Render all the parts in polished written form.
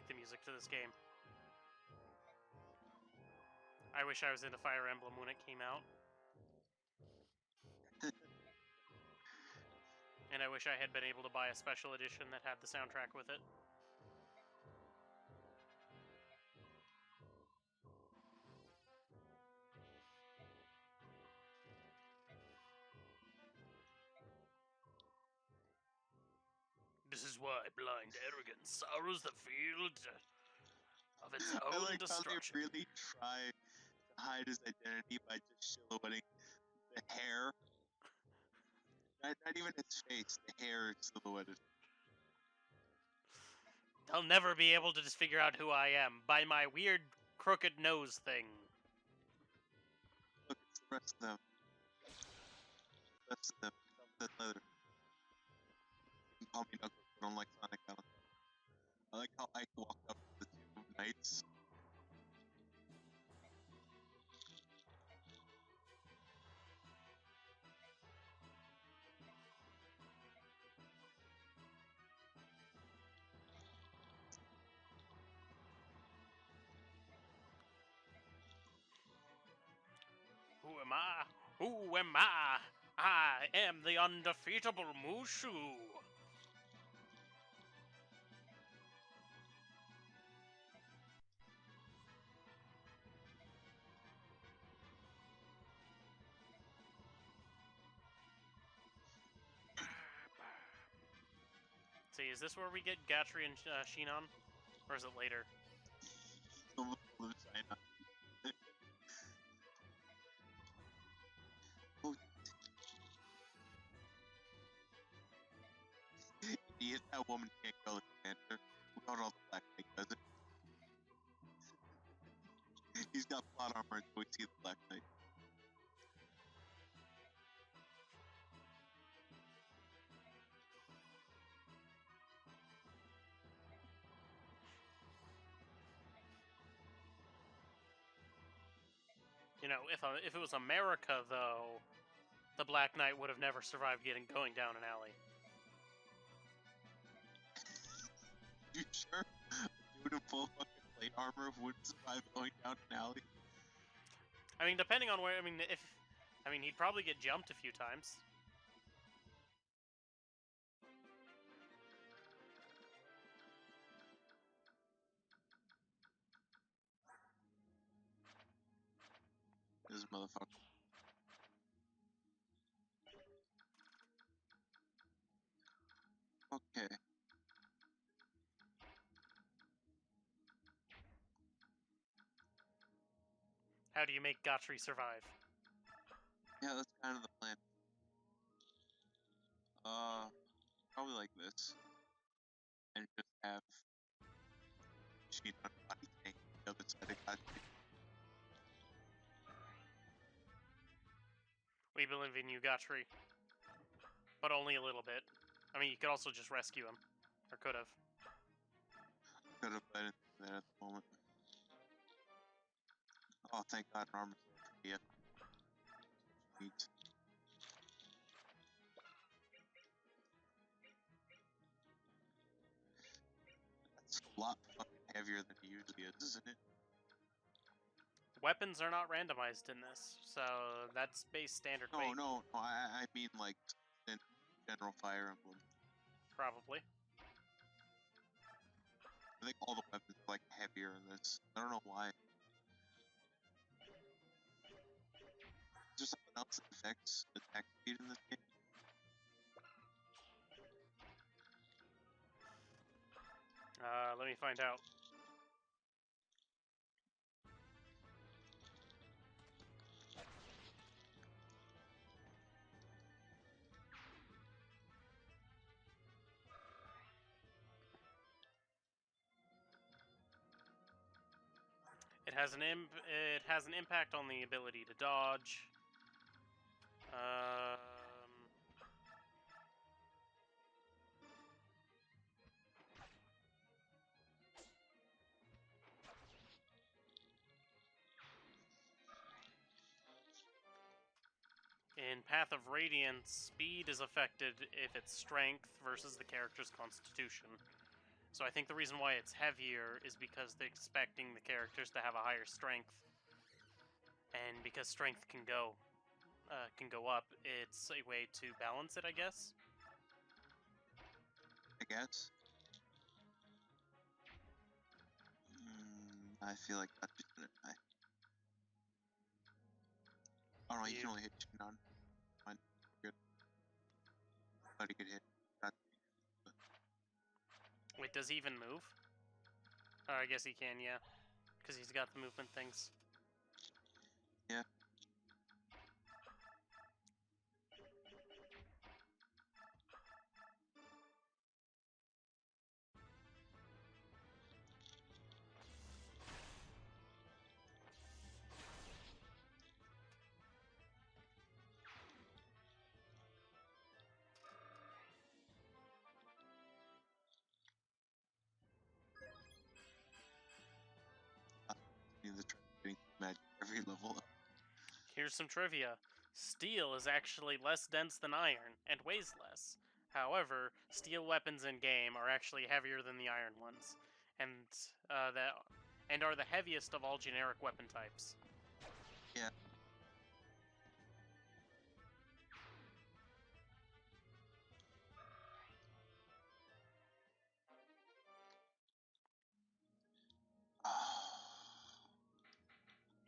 the music to this game. I wish I was into Fire Emblem when it came out. And I wish I had been able to buy a special edition that had the soundtrack with it. This is why blind arrogance sorrows the field of its own I like destruction. how they really try to hide his identity by just silhouetting the hair. Not even his face, the hair is silhouetted. They'll never be able to just figure out who I am by my weird crooked nose thing. Look, it's the rest of them. The rest of them. Something leather. You can call me Knuckles, but I don't like Sonic Island. I like how Ike walked up to the two knights. Who am I? Who am I? I am the undefeatable Mushu. See, is this where we get Gatry and Shinon? Or is it later? Blue China. Oh. Idiot, that woman can't kill the commander. Without all the Black Knight does it. He's got plot armor until we see the Black Knight. You know, if it was America, though, the Black Knight would have never survived going down an alley. You sure? A dude in full fucking plate armor wouldn't survive going down an alley? I mean, depending on where, he'd probably get jumped a few times. This motherfucker. Okay. How do you make Gatry survive? Yeah, that's kind of the plan. Probably like this. And just have Sheet on body tank the other side of Gatry. We believe in you, Gatry. But only a little bit. I mean, you could also just rescue him. Or could have. Could have been that at the moment. Oh, thank God, armor's yeah. Sweet. That's a lot fucking heavier than it usually is, isn't it? Weapons are not randomized in this, so that's base standard weight. No, I mean like in general Fire Emblem. Probably. I think all the weapons are like heavier in this. I don't know why. Is there something else that affects attack speed in this game? Let me find out. It has an impact on the ability to dodge. In Path of Radiance, speed is affected if it's strength versus the character's constitution. So I think the reason why it's heavier is because they're expecting the characters to have a higher strength, and because strength can go up, it's a way to balance it, I guess. I guess. I feel like that's just gonna die. Oh no, you can only hit Shinon. Fine, good. Thought he could hit. That. Wait, does he even move? Oh, I guess he can, yeah. Because he's got the movement things. Yeah. The getting magic every level up. Here's some trivia. Steel is actually less dense than iron, and weighs less. However, steel weapons in game are actually heavier than the iron ones, and are the heaviest of all generic weapon types. Yeah.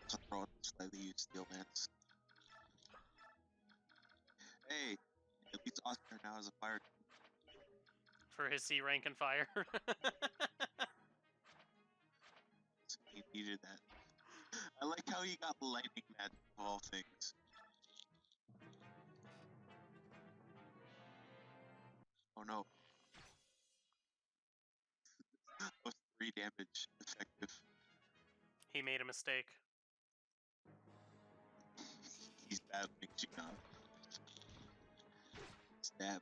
So throw out slightly used steel lance. Hey, at least Oscar now has a fire. For his C rank and fire. So he needed that. I like how he got lightning magic of all things. Oh no. That was 3 damage effective. He made a mistake. He's battling Shinon. Stab.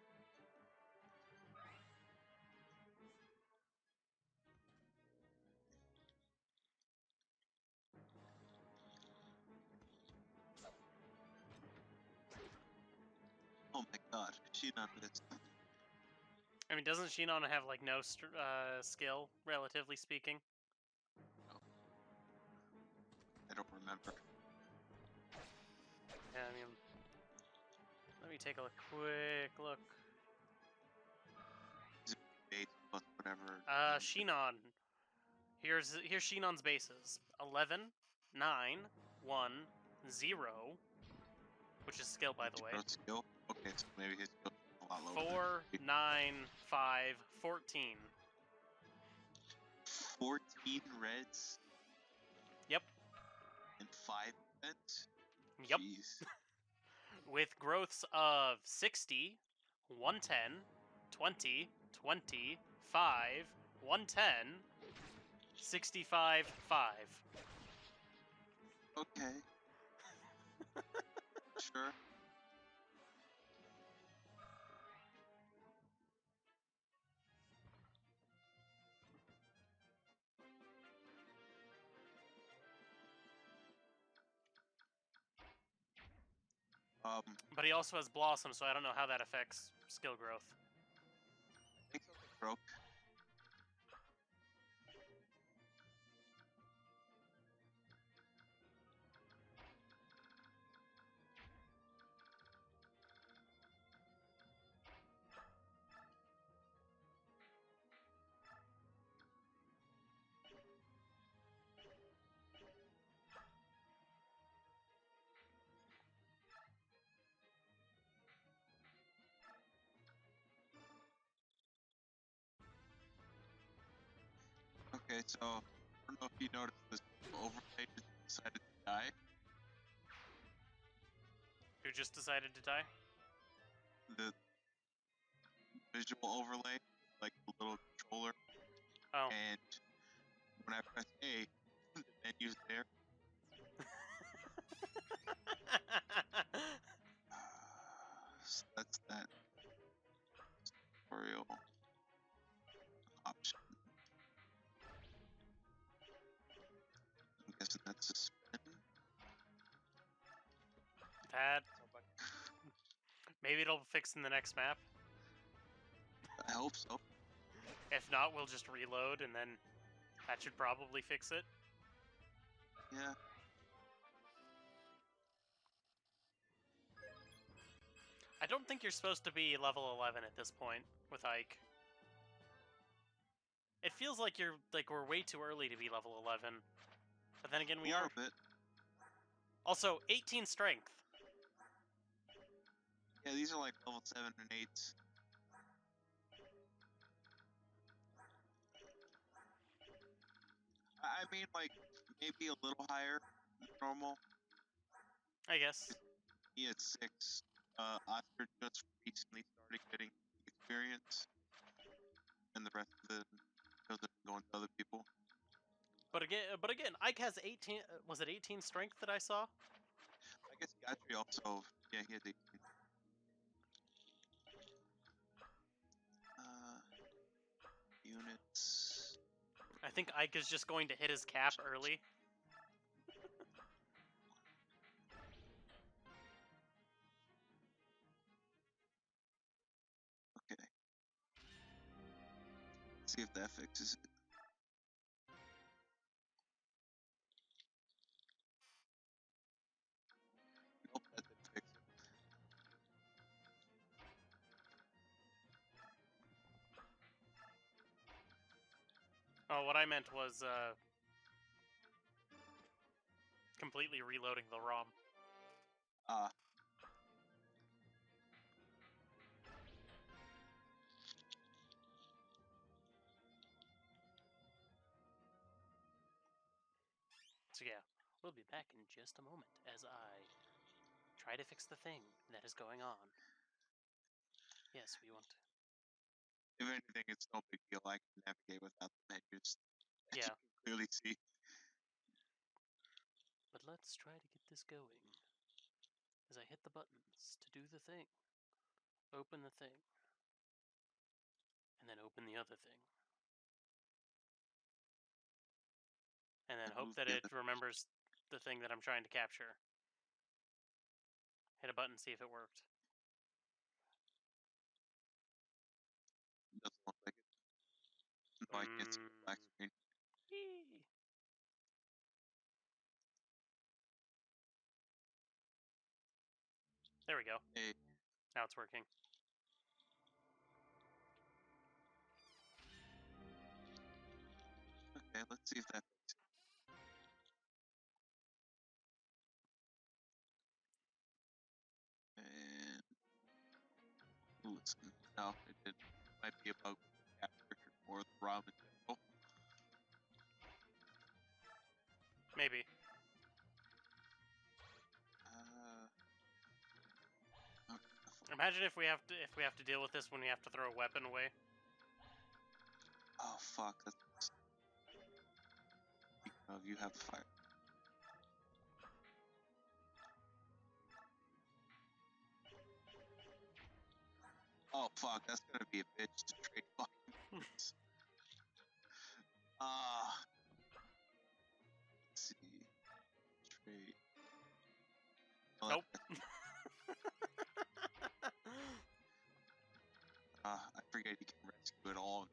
Oh my god, Shinon missed. I mean, doesn't Shinon have, like, no skill, relatively speaking? No. I don't remember. Yeah, I mean... Let me take a quick look. Base plus whatever. Shinon. Here's Shinon's bases. 11, 9, 1, 0, which is skill, by the way. Skill? Okay, so maybe his skill is a lot lower. 4, 9, 5, 14. 14 reds? Yep. And 5 defense? Yep. Jeez. With growths of 60, 110, 20, 20, 5, 110, 65, 5. Okay. Sure. But he also has Blossom, so I don't know how that affects skill growth. I think something broke. Okay, so I don't know if you noticed this overlay just decided to die. Who just decided to die? The visual overlay, like the little controller. Oh. And when I press A, the menu's there. So that's that tutorial option. I'm guessing that's suspend. That. Maybe it'll fix in the next map. I hope so. If not, we'll just reload, and then that should probably fix it. Yeah. I don't think you're supposed to be level 11 at this point with Ike. It feels like we're way too early to be level 11. But then again, we are. A little bit. Also, 18 strength. Yeah, these are like level 7 and 8s. I mean, like, maybe a little higher than normal. I guess. He had 6. Oscar just recently started getting experience. And the rest of the kills are going to other people. But again, Ike has 18. Was it 18 strength that I saw? I guess Gayatri also, yeah, he has 18. Units. I think Ike is just going to hit his cap early. Okay. Let's see if that fixes it. Nope, that didn't fix it. Oh, what I meant was completely reloading the ROM. Ah. So yeah, we'll be back in just a moment as I try to fix the thing that is going on. Yes, we want to. If anything, it's no big deal. I can navigate without the menus. As Yeah. you can clearly see. But let's try to get this going. As I hit the buttons to do the thing. Open the thing. And then open the other thing. And then And hope move that the it other. remembers the thing that I'm trying to capture. Hit a button, see if it worked. Doesn't look like it. No, I can't see the black screen. Yee. There we go. Hey. Now it's working. Okay, let's see if that fixes it. And ooh, no, it didn't. It might be a bug with the capture or the ROM in general. Maybe. Imagine if we have to deal with this when we have to throw a weapon away. Oh fuck! That's... Speaking of, you have the fire. Oh fuck! That's gonna be a bitch to trade fucking. Let's see. Trade. Oh, Nope. I forget you can rescue it all.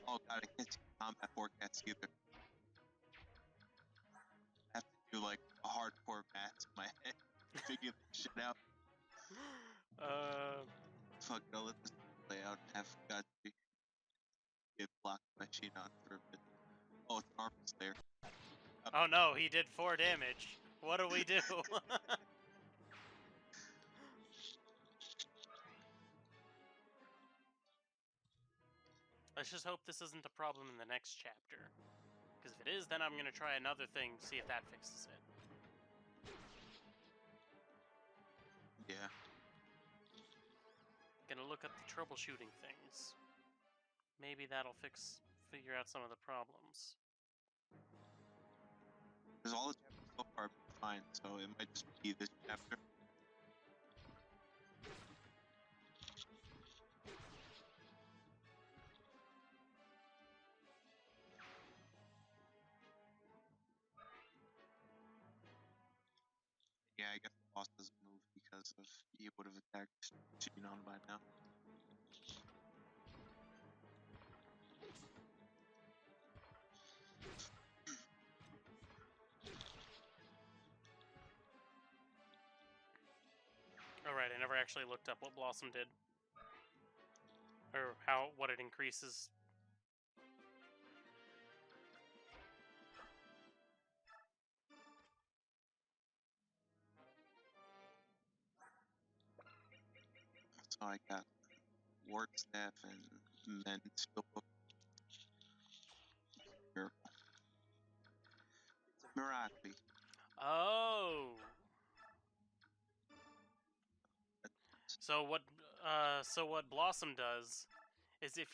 Oh god, I can't see combat forecasts either. I have to do like a hardcore math in my head to figure this shit out. Fuck, I'll let this play out and have Godfrey get blocked by Shinon for a bit. Oh, it's an armor slayer. Oh no, he did 4 damage. What do we do? Let's just hope this isn't a problem in the next chapter. Because if it is, then I'm going to try another thing, see if that fixes it. Yeah. Gonna look up the troubleshooting things. Maybe that'll figure out some of the problems. Because all the chapters so far have been fine, so it might just be this chapter. Yeah, I guess the boss doesn't move because of he would have attacked Shinon by now. Right, I never actually looked up what Blossom did. Or what it increases. So I got Ward Staff and then Steelbook. It's a Mirati. Oh! So what Blossom does is it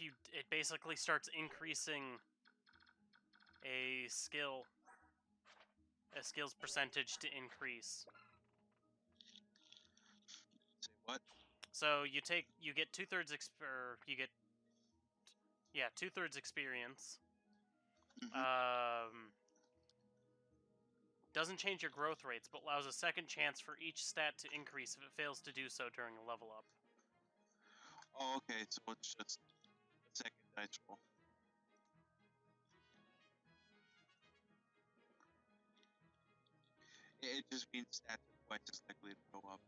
basically starts increasing a skill's percentage to increase. Say what? So you get 2/3 2/3 experience. Mm-hmm. Doesn't change your growth rates, but allows a second chance for each stat to increase if it fails to do so during a level up. Oh, okay, so it's just a second dice roll. It just means stats are twice as likely to go up.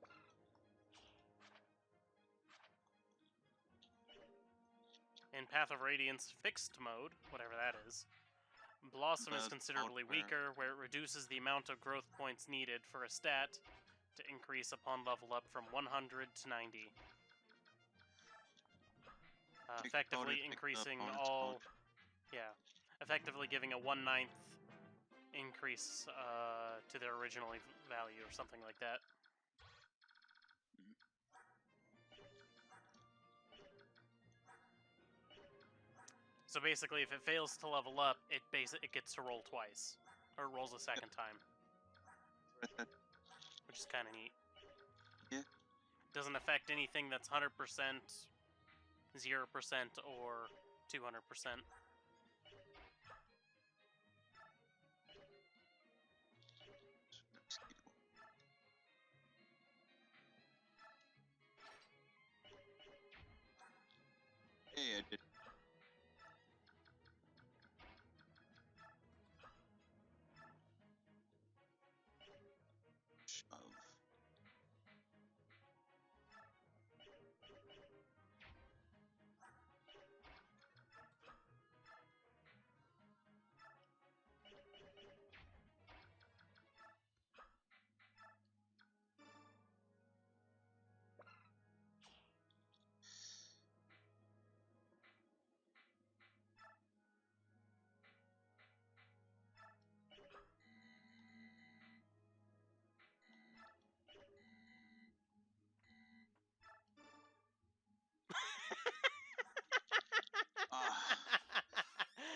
In Path of Radiance fixed mode, whatever that is, Blossom is The considerably mode where- weaker, where it reduces the amount of growth points needed for a stat to increase upon level up from 100 to 90. Effectively increasing all... Yeah. Effectively giving a 1/9 increase to their original value or something like that. So basically, if it fails to level up, it gets to roll twice, or rolls a second time, which is kind of neat. Yeah. Doesn't affect anything that's 100%, 0%, or 200%. Hey, I did. Shove.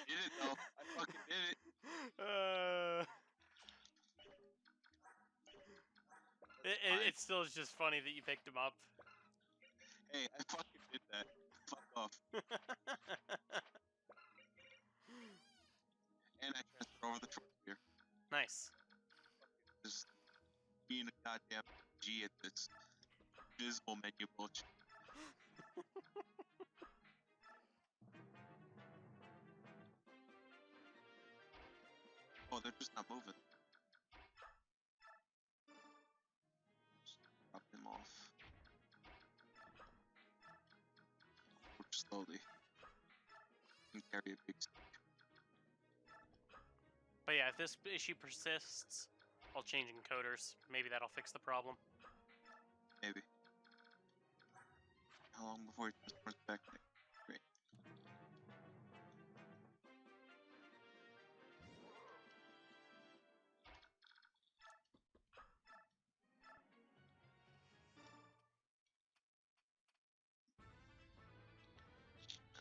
Did it though. I fucking did it. It still is just funny that you picked him up. Hey, I fucking did that. Fuck off. And I transferred over the choice here. Nice. Just being a goddamn G at this dismal menu bullshit. Oh, they're just not moving. Just drop them off. Approach slowly. And carry a big stick. But yeah, if this issue persists while changing coders, maybe that'll fix the problem. Maybe. How long before it transports back? Great.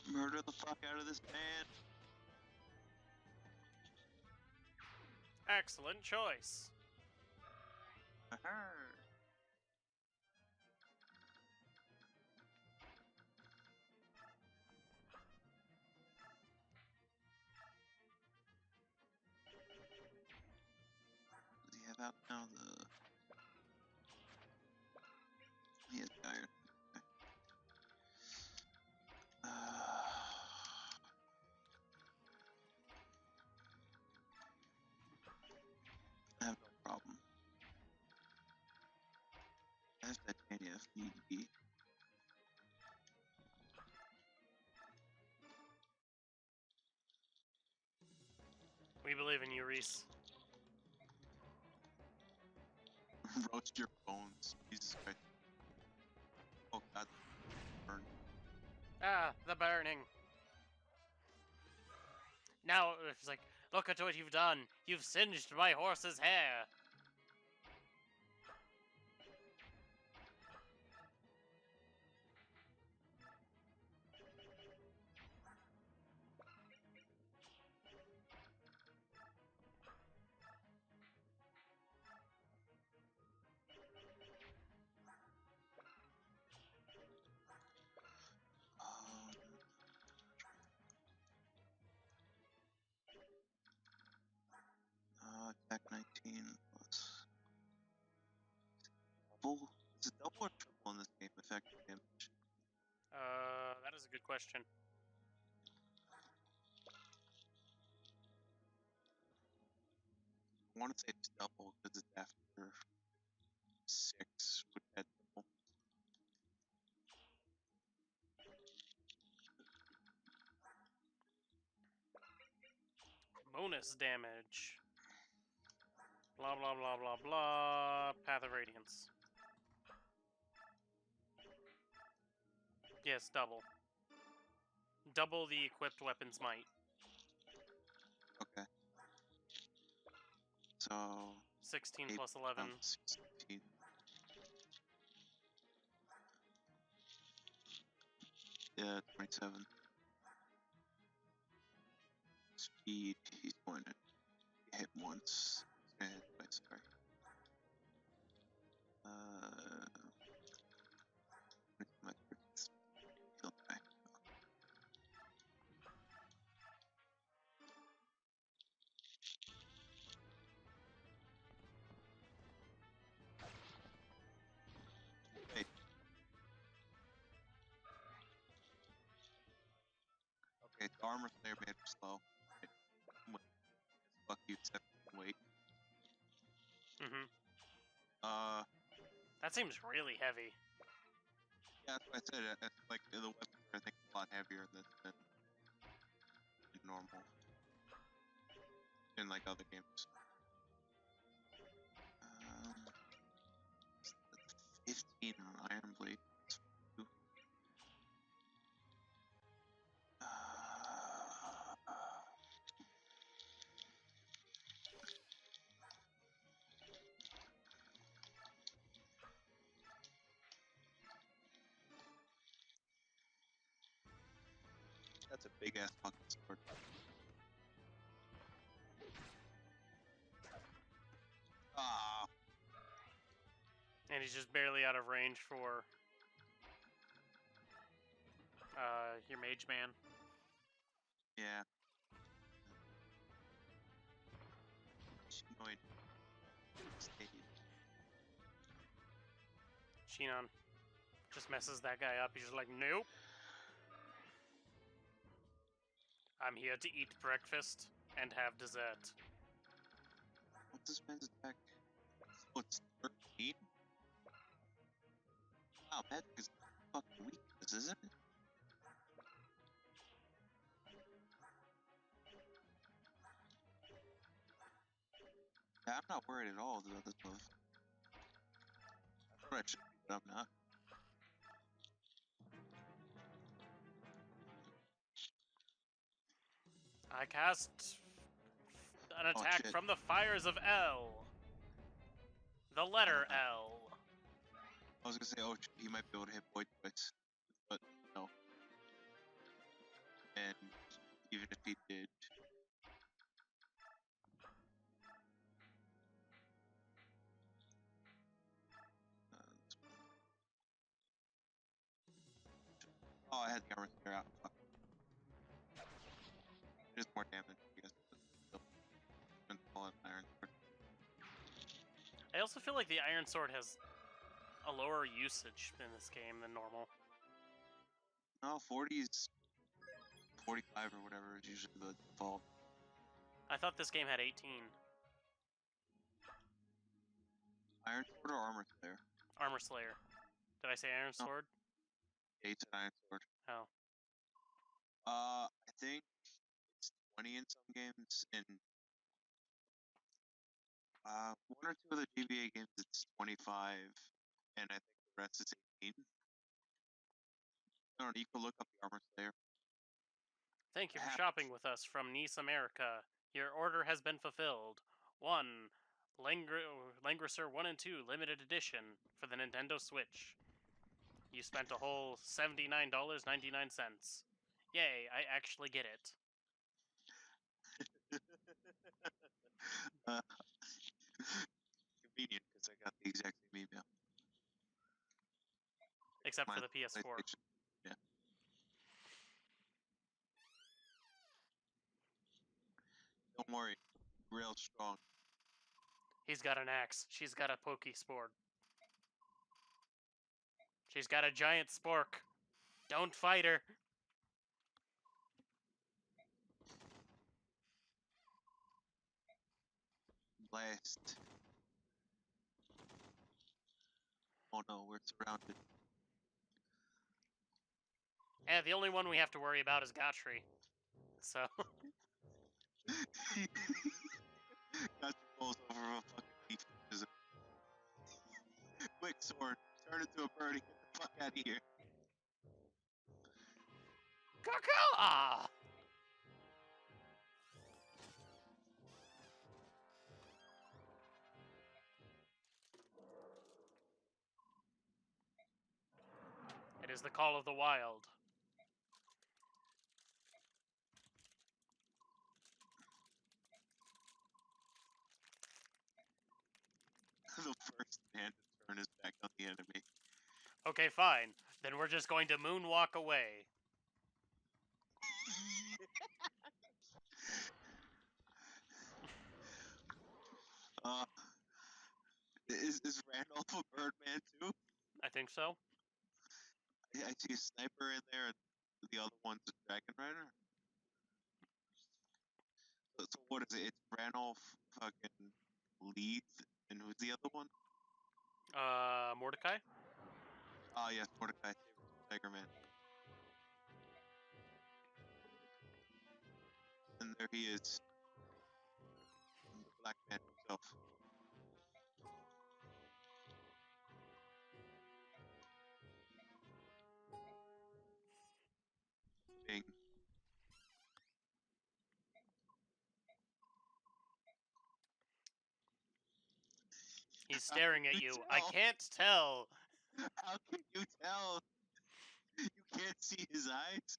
Murder the fuck out of this man. Excellent choice. Does he have out now he is tired. I have no problem. I have titania if We believe in you, Reese. Roast your bones, Jesus Christ. Oh God, burn. Ah, the burning. Now it's like, look at what you've done. You've singed my horse's hair. Attack 19 plus double. Is it double or triple in this game? Effective damage. That is a good question. I want to say it's double because it's after 6 would add double. Bonus damage. Blah blah blah blah blah. Path of Radiance. Yes, double. Double the equipped weapon's might. Okay. So 16 8 plus 11. 16. Yeah, 27. Speed, he's going to hit once. He's going to hit twice, sorry. He'll die. Wait. Okay, the armor player made him slow. Right. Wait. Fuck you, 17 weight. That seems really heavy. Yeah, that's what I said. It's like the weapons are, I think, a lot heavier than normal in like other games. 15 on Iron Blade. That's a big ass fucking sword. Ah, And he's just barely out of range for your mage man. yeah. Shinoid. Stayed. Shinon just messes that guy up. He's just like, nope. I'm here to eat breakfast and have dessert. What's this man's attack? Oh, it's 13? Wow, that is fucking weakness, isn't it? Yeah, I'm not worried at all about this move. I thought I should be, but I'm not. I cast an attack shit. from the fires of L. The letter L. I was gonna say, oh, he might be able to hit Void twice, but no. And even if he did, oh, I had the armor clear out. Fuck. It is more damage, I guess. But still, I'm calling Iron Sword. I also feel like the Iron Sword has a lower usage in this game than normal. No, 40's 45 or whatever is usually the default. I thought this game had 18. Iron Sword or Armor Slayer? Armor Slayer. Did I say Iron No. Sword? Yeah, it's an Iron Sword. Oh. I think it's 20 in some games, and one or two of the GBA games it's 25, and I think the rest is 18. I don't know, you can look up the Armor Slayer. Thank you I for have- shopping with us from Nice, America. Your order has been fulfilled. 1. Langrisser 1 and 2 limited edition for the Nintendo Switch. You spent a whole $79.99. Yay, I actually get it. uh, Convenient, because I got the exact same email. Except for Mine's the PS4. PlayStation. Yeah. Don't worry, real strong. He's got an axe. She's got a pokey sword. She's got a giant spork. Don't fight her. Blast. Oh no, we're surrounded. Yeah, the only one we have to worry about is Gotri. So, Got your balls over a fucking leaf. Quick, sword. Turn into a birdie. Get the fuck out of here. Caca! It is the call of the wild. The first man to turn his back on the enemy. Okay, fine. Then we're just going to moonwalk away. uh, is Randolph a Birdman too? I think so. I see a sniper in there, and the other one's a dragon rider. So what is it? It's Randolph, fucking Leeds, and who's the other one? Mordecai? Oh yes, Mordecai, Tiger Man. And there he is, the black man himself. Bing. He's How staring can at you you. I tell? can't tell. How can you tell? You can't see his eyes.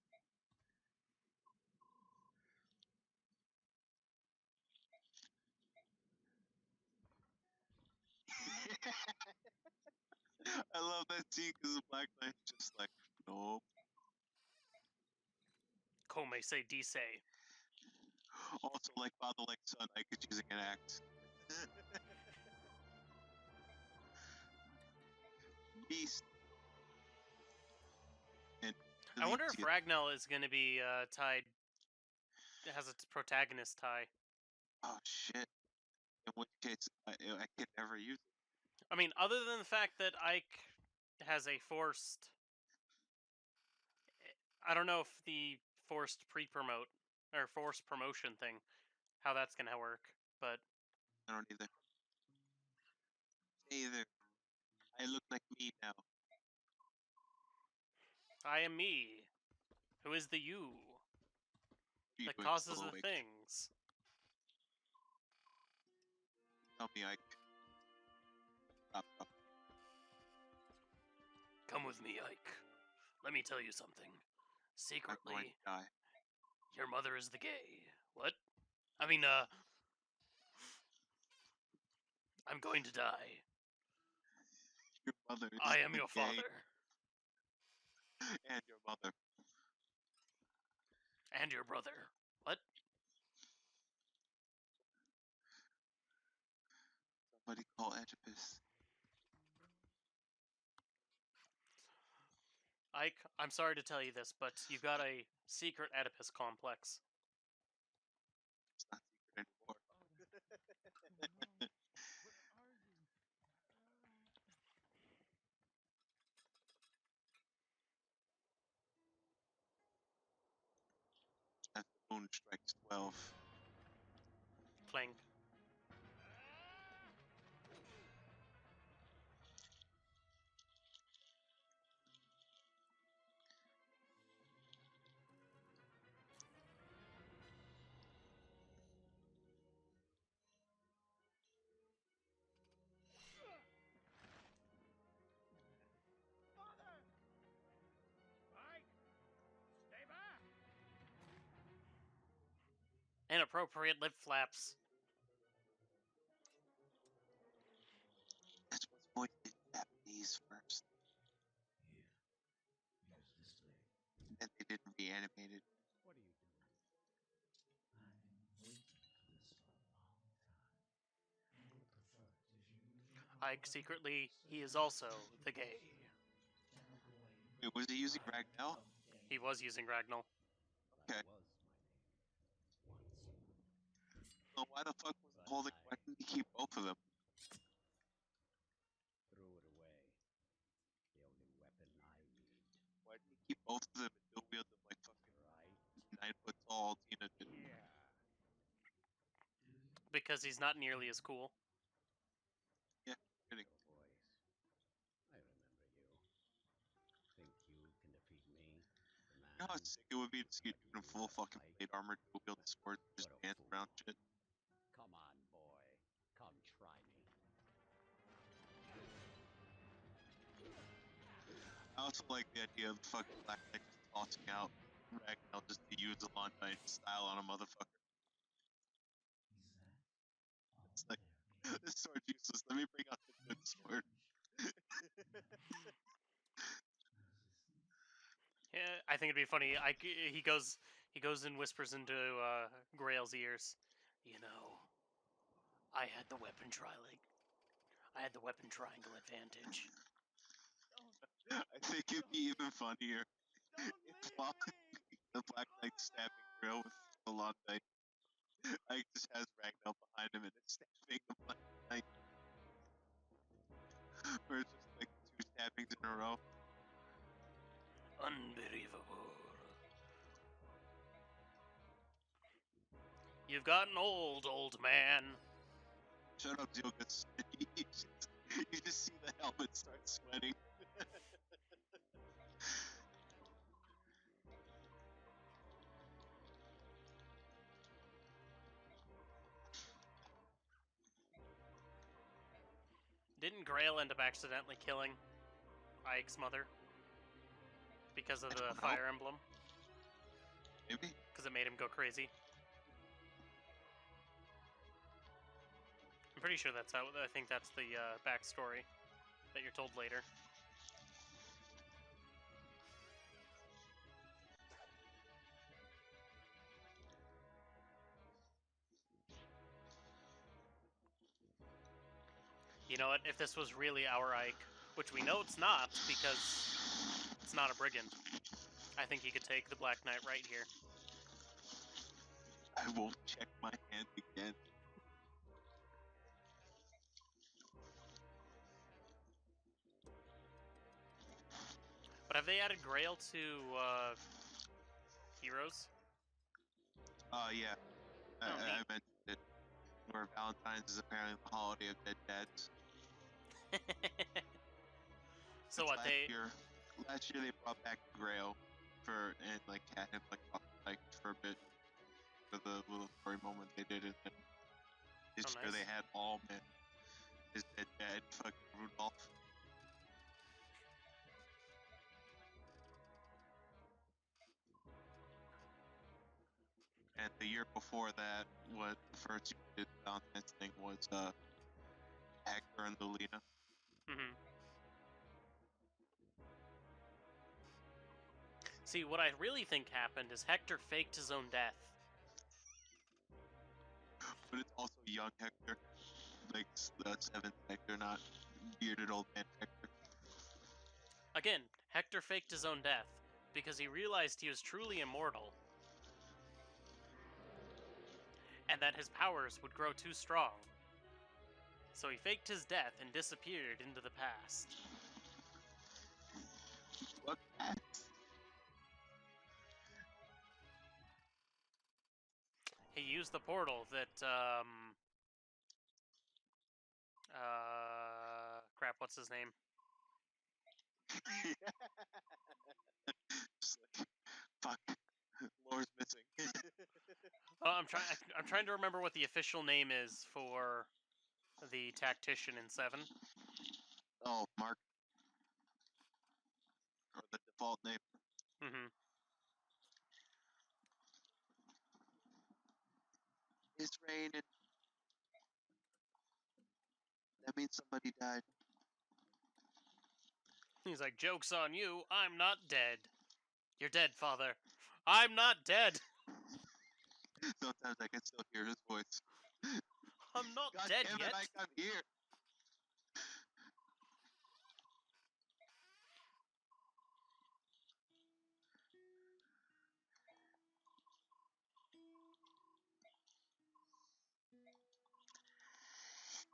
I love that scene because the black man's just like, nope. Come say dice. Also, like father, like son, Ike is using an axe. Beast. And I wonder if Deletes you. Ragnell is going to be tied. It has its protagonist tie. Oh shit. In which case, I could never use it. I mean, other than the fact that Ike has a forced. I don't know if the forced pre-promote or forced promotion thing, how that's going to work, but I don't either. Either. I look like me now. I am me. Who is the you You that doing causes still the awake? things? Tell me, Ike. Stop. Come with me, Ike. Let me tell you something. I'm going Secretly, to die. your mother is the gay. What? I mean, I'm going to die. Your mother is I am the your gay, father. and your mother. And your brother. What? Somebody call Oedipus. Ike, I'm sorry to tell you this, but you've got a secret Oedipus complex. It's not secret anymore. alone strikes 12. Clink. Inappropriate lip flaps. That's what's voiced in Japanese first. Here's this thing. And they didn't reanimate it. What are you doing? I've been waiting for this for a long time. I would prefer it if you usually Ike secretly, he is also the gay. Wait, was he using Ragnell? He was using Ragnall. Okay. That was my name. Once. Well, why the fuck was he holding? Why didn't he keep both of them? Threw it away. The only weapon I need. Why didn't he keep both of them and still wield them like fucking Right? 9 foot tall Tina did? Yeah. Because he's not nearly as cool. Yeah, kidding. Your voice. I remember you. Think you can defeat me? The man. You know how sick it would be to see a dude in full fucking plate armor to wield the sword and just dance around shit? Come on, boy. Come try me. I also like the idea of the fucking Black Knight just tossing out Ragnell just to use the Lawn Knight style on a motherfucker. It's like, this sword's useless, let me bring out the good sword. Yeah, I think it'd be funny. He goes and whispers into Grail's ears. You know, I had the weapon triangle advantage. I think it'd be even funnier if while the Black Knight stabbing Grail with the Lawn Knight, Ike just has Ragnell behind him and is stabbing the Black Knight. Or it's just like 2 stabbings in a row. Unbelievable. You've gotten old man. Shut up, Zilgus. You just see the helmet start sweating. Didn't Grail end up accidentally killing Ike's mother? Because of the fire emblem? Maybe. Because it made him go crazy. I'm pretty sure that's how. I think that's the backstory that you're told later. You know what? If this was really our Ike, which we know it's not because it's not a brigand, I think he could take the Black Knight right here. I won't check my hand again. But have they added Grail to Heroes? Yeah. I mentioned it. Where Valentine's is apparently the holiday of dead dads. So what Last year they brought back Grail and like had him like for a bit for the little story moment they did, and then this year nice. they had all men. His dead dad, fucking Rudolph. And the year before that, what the first year we did Valentine's thing was Hector and Lulina. Mm-hmm. See, what I really think happened is Hector faked his own death. But it's also young Hector, like the 7th Hector, not bearded old man Hector. Again, Hector faked his own death because he realized he was truly immortal and that his powers would grow too strong. So he faked his death and disappeared into the past. What past? use the portal that crap, what's his name? Just like, fuck, Lore's missing. I'm trying to remember what the official name is for the tactician in 7. Oh, Mark. Or the default name. Mm-hmm. It's raining. That means somebody died. He's like, joke's on you, I'm not dead. You're dead, father. I'm not dead. Sometimes I can still hear his voice. I'm not God dead damn yet. it, Ike, I'm here.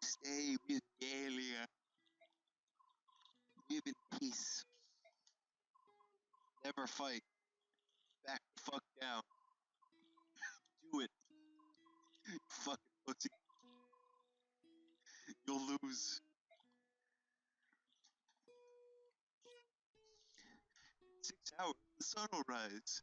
Stay with Galia. Live in peace. Never fight. Back the fuck down. Do it. You fucking pussy. You'll lose. 6 hours, the sun will rise.